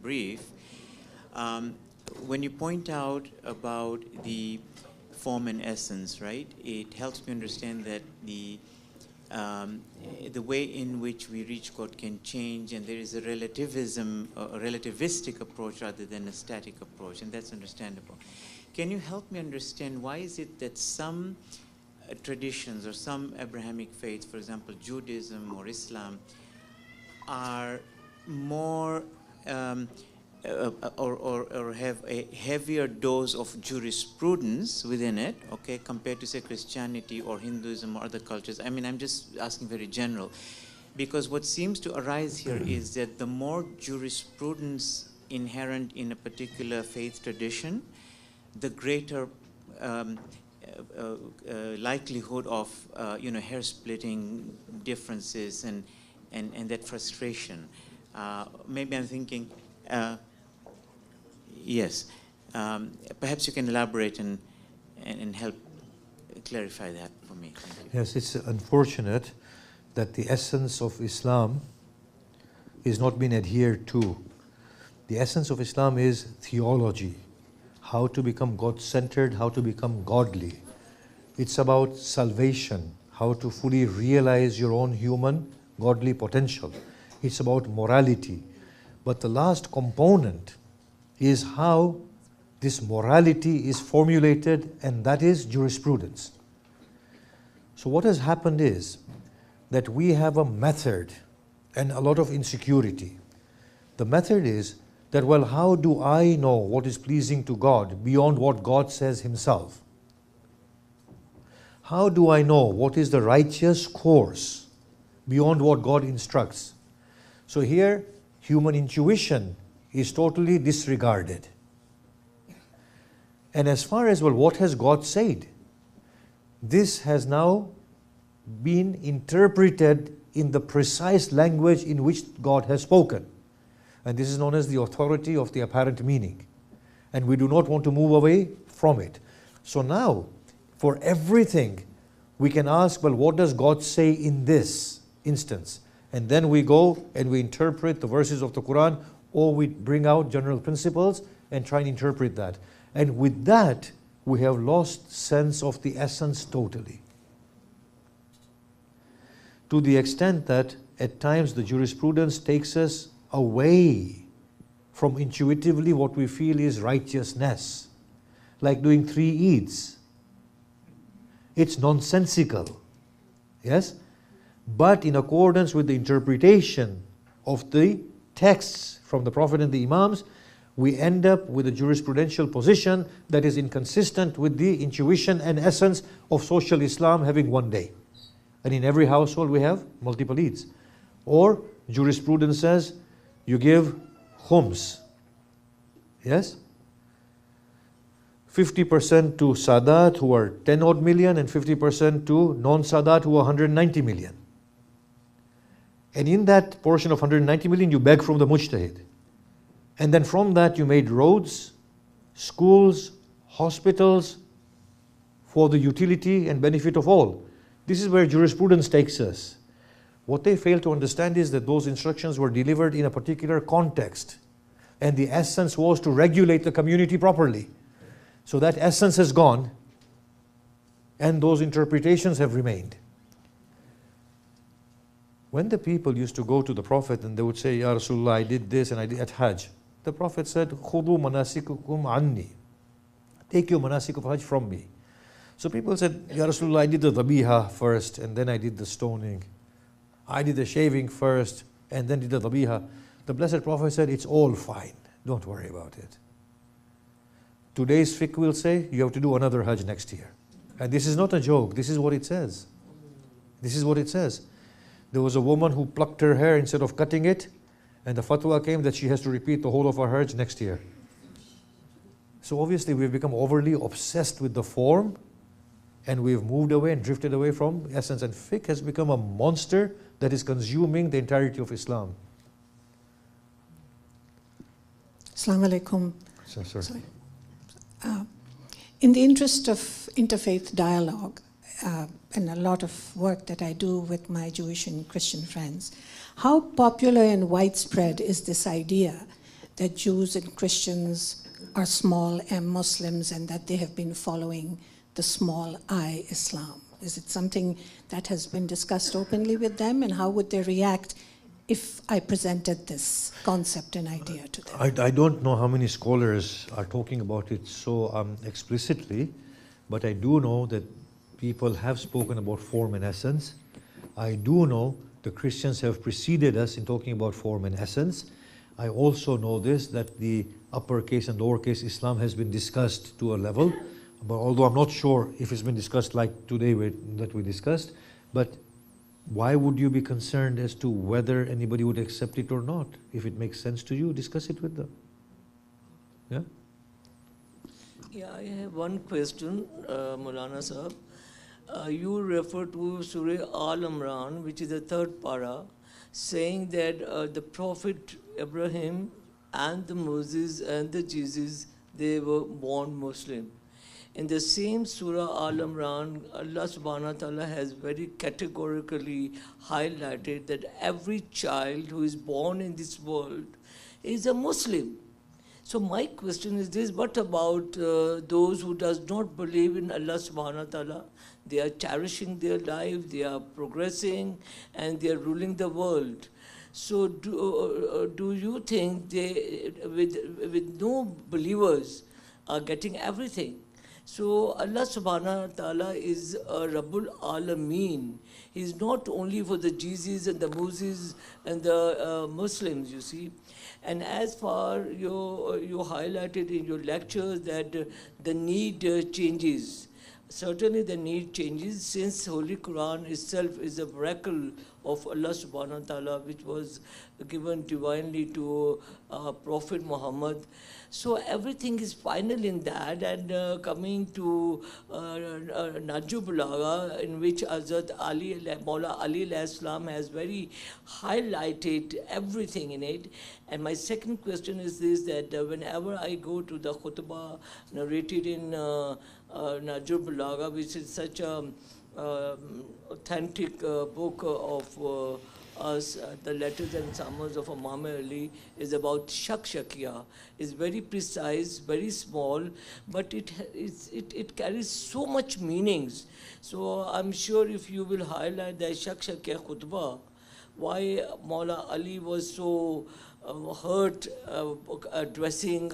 brief. When you point out about the form and essence, right, it helps me understand that the way in which we reach God can change, and there is a relativistic approach rather than a static approach, and that's understandable. Can you help me understand why is it that some traditions or some Abrahamic faiths, for example, Judaism or Islam, are more or have a heavier dose of jurisprudence within it, okay, compared to, say, Christianity or Hinduism or other cultures? I mean, I'm just asking very general, because what seems to arise here is that the more jurisprudence inherent in a particular faith tradition, the greater likelihood of hair-splitting differences and that frustration. Maybe I'm thinking, yes. Perhaps you can elaborate and help clarify that for me. Thank you. Yes, it's unfortunate that the essence of Islam is not being adhered to. The essence of Islam is theology, how to become God-centered, how to become godly. It's about salvation, how to fully realize your own human, godly potential. It's about morality. But the last component is how this morality is formulated, and that is jurisprudence. So what has happened is that we have a method and a lot of insecurity. The method is that, well, how do I know what is pleasing to God beyond what God says Himself? How do I know what is the righteous course beyond what God instructs? So here, human intuition is totally disregarded. And as far as, well, what has God said? This has now been interpreted in the precise language in which God has spoken. And this is known as the authority of the apparent meaning. And we do not want to move away from it. So now, for everything, we can ask, well, what does God say in this instance? And then we go and we interpret the verses of the Quran, or we bring out general principles and try and interpret that. And with that, we have lost sense of the essence totally. To the extent that at times the jurisprudence takes us away from intuitively what we feel is righteousness, like doing 3 Eids. It's nonsensical, yes? But in accordance with the interpretation of the texts from the Prophet and the Imams, we end up with a jurisprudential position that is inconsistent with the intuition and essence of social Islam having one day. And in every household we have multiple Eids. Or jurisprudence says you give khums, yes? 50% to Sadat, who are 10 odd million, and 50% to non-Sadat, who are 190 million. And in that portion of 190 million, you beg from the mujtahid. And then from that, you made roads, schools, hospitals for the utility and benefit of all. This is where jurisprudence takes us. What they fail to understand is that those instructions were delivered in a particular context. And the essence was to regulate the community properly. So that essence has gone, and those interpretations have remained. When the people used to go to the Prophet and they would say, Ya Rasulullah, I did this and I did at Hajj, the Prophet said, Khudu manasikukum anni. Take your manasik of Hajj from me. So people said, Ya Rasulullah, I did the dhabiha first and then I did the stoning. I did the shaving first and then did the dhabiha. The Blessed Prophet said, it's all fine. Don't worry about it. Today's fiqh will say, you have to do another Hajj next year. And this is not a joke. This is what it says. This is what it says. There was a woman who plucked her hair instead of cutting it, and the fatwa came that she has to repeat the whole of her Hajj next year. So obviously we've become overly obsessed with the form, and we've moved away and drifted away from essence. And fiqh has become a monster that is consuming the entirety of Islam. Assalamu alaikum. Sorry. In the interest of interfaith dialogue, and a lot of work that I do with my Jewish and Christian friends, how popular and widespread is this idea that Jews and Christians are small m Muslims and that they have been following the small I Islam? Is it something that has been discussed openly with them, and how would they react if I presented this concept and idea to them? I don't know how many scholars are talking about it so explicitly, but I do know that people have spoken about form and essence. I do know the Christians have preceded us in talking about form and essence. I also know this, that the uppercase and lowercase Islam has been discussed to a level, but although I'm not sure if it's been discussed like today that we discussed, but why would you be concerned as to whether anybody would accept it or not? If it makes sense to you, discuss it with them. Yeah? Yeah, I have one question, Maulana Sahab. You refer to Surah Al-Imran, which is the third para, saying that the Prophet Abraham and the Moses and the Jesus, they were born Muslim. In the same Surah Al-Imran, Allah subhanahu wa ta'ala has very categorically highlighted that every child who is born in this world is a Muslim. So my question is this: what about those who does not believe in Allah subhanahu wa ta'ala? They are cherishing their life, they are progressing, and they are ruling the world. So do you think they, with no believers, are getting everything? So Allah subhanahu wa ta'ala is Rabbul Alameen. He is not only for the Jesus and the Moses and the Muslims, you see. And as far you highlighted in your lectures that the need changes. Certainly the need changes, since Holy Quran itself is a miracle of Allah subhanahu wa ta'ala, which was given divinely to Prophet Muhammad. So everything is final in that, and coming to Najib Balaga, in which Hazrat Ali, Maula Ali Islam has very highlighted everything in it. And my second question is this, that whenever I go to the khutbah narrated in Najib Balaga, which is such a authentic book of us, the letters and summons of Imam Ali, is about Shakshakiya. It's very precise, very small, but it carries so much meanings. So I'm sure if you will highlight the Shakshakiya khutbah, why Maula Ali was so hurt addressing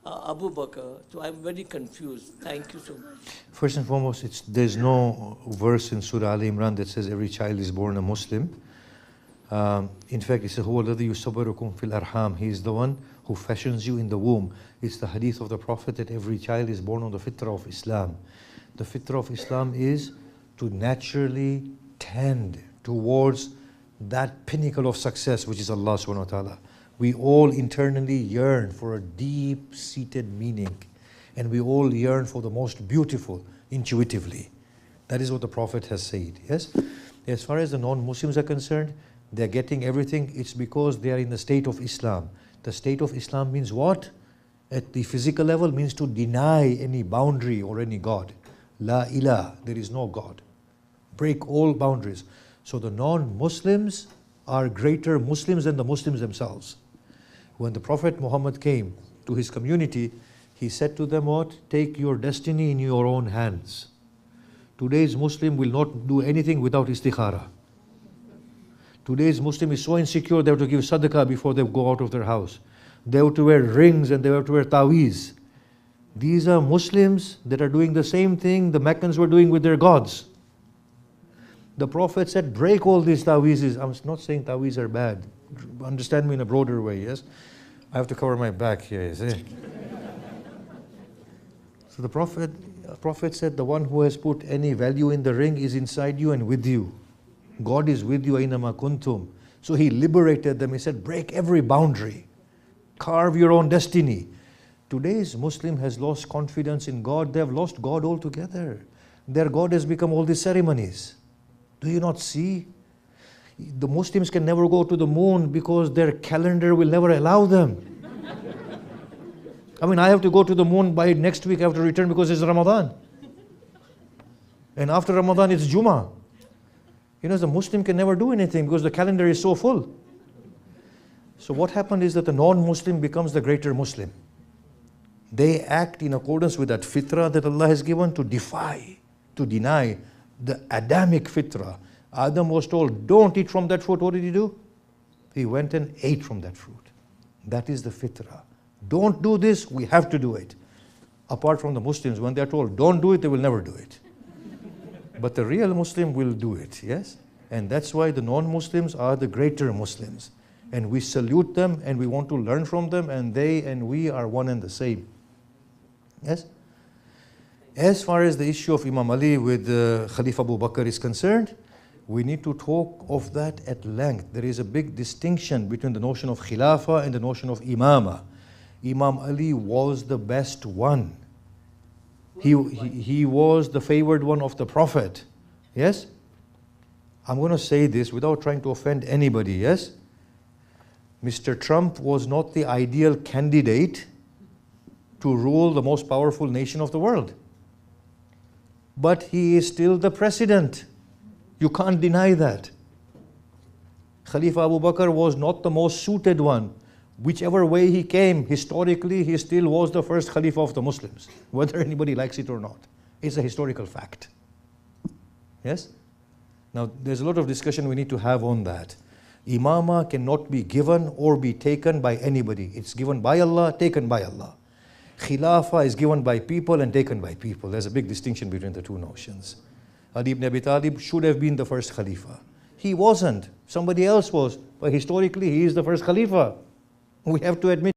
Abu Bakr. So I'm very confused. Thank you so much. First and foremost, there's no verse in Surah Al Imran that says every child is born a Muslim. In fact, it says, هُوَ الَّذِي يُصَبِّرُكُمْ فِي الْأَرْحَامِ. He is the one who fashions you in the womb. It's the hadith of the Prophet that every child is born on the fitrah of Islam. The fitrah of Islam is to naturally tend towards that pinnacle of success, which is Allah subhanahu wa ta'ala. We all internally yearn for a deep-seated meaning, and we all yearn for the most beautiful intuitively. That is what the Prophet has said, yes? As far as the non-Muslims are concerned, they're getting everything. It's because they are in the state of Islam. The state of Islam means what? At the physical level, means to deny any boundary or any God. La ilah, there is no God. Break all boundaries. So the non-Muslims are greater Muslims than the Muslims themselves. When the Prophet Muhammad came to his community, he said to them what? Take your destiny in your own hands. Today's Muslim will not do anything without istikhara. Today's Muslim is so insecure they have to give sadaqah before they go out of their house. They have to wear rings and they have to wear taweez. These are Muslims that are doing the same thing the Meccans were doing with their gods. The Prophet said, break all these taweezes. I'm not saying taweez are bad. Understand me in a broader way, yes? I have to cover my back here, you see. So the Prophet said, the one who has put any value in the ring is inside you and with you. God is with you, aynama kuntum. So he liberated them. He said, break every boundary. Carve your own destiny. Today's Muslim has lost confidence in God. They have lost God altogether. Their God has become all these ceremonies. Do you not see? The Muslims can never go to the moon because their calendar will never allow them. I mean, I have to go to the moon by next week. I have to return because it's Ramadan. And after Ramadan, it's Jummah. You know, the Muslim can never do anything because the calendar is so full. So what happened is that the non-Muslim becomes the greater Muslim. They act in accordance with that fitrah that Allah has given to defy, to deny the Adamic fitrah. Adam was told, don't eat from that fruit. What did he do? He went and ate from that fruit. That is the fitrah. Don't do this, we have to do it. Apart from the Muslims, when they are told, don't do it, they will never do it. But the real Muslim will do it, yes? And that's why the non-Muslims are the greater Muslims. And we salute them and we want to learn from them, and they and we are one and the same. Yes? As far as the issue of Imam Ali with Khalifa Abu Bakr is concerned, we need to talk of that at length. There is a big distinction between the notion of Khilafah and the notion of Imama. Imam Ali was the best one. He was the favored one of the Prophet. Yes? I'm going to say this without trying to offend anybody, yes? Mr. Trump was not the ideal candidate to rule the most powerful nation of the world. But he is still the president. You can't deny that. Khalifa Abu Bakr was not the most suited one. Whichever way he came, historically, he still was the first Khalifa of the Muslims, whether anybody likes it or not. It's a historical fact. Yes? Now, there's a lot of discussion we need to have on that. Imama cannot be given or be taken by anybody. It's given by Allah, taken by Allah. Khilafah is given by people and taken by people. There's a big distinction between the two notions. Ali ibn Abi Talib should have been the first Khalifa. He wasn't. Somebody else was. But historically, he is the first Khalifa. We have to admit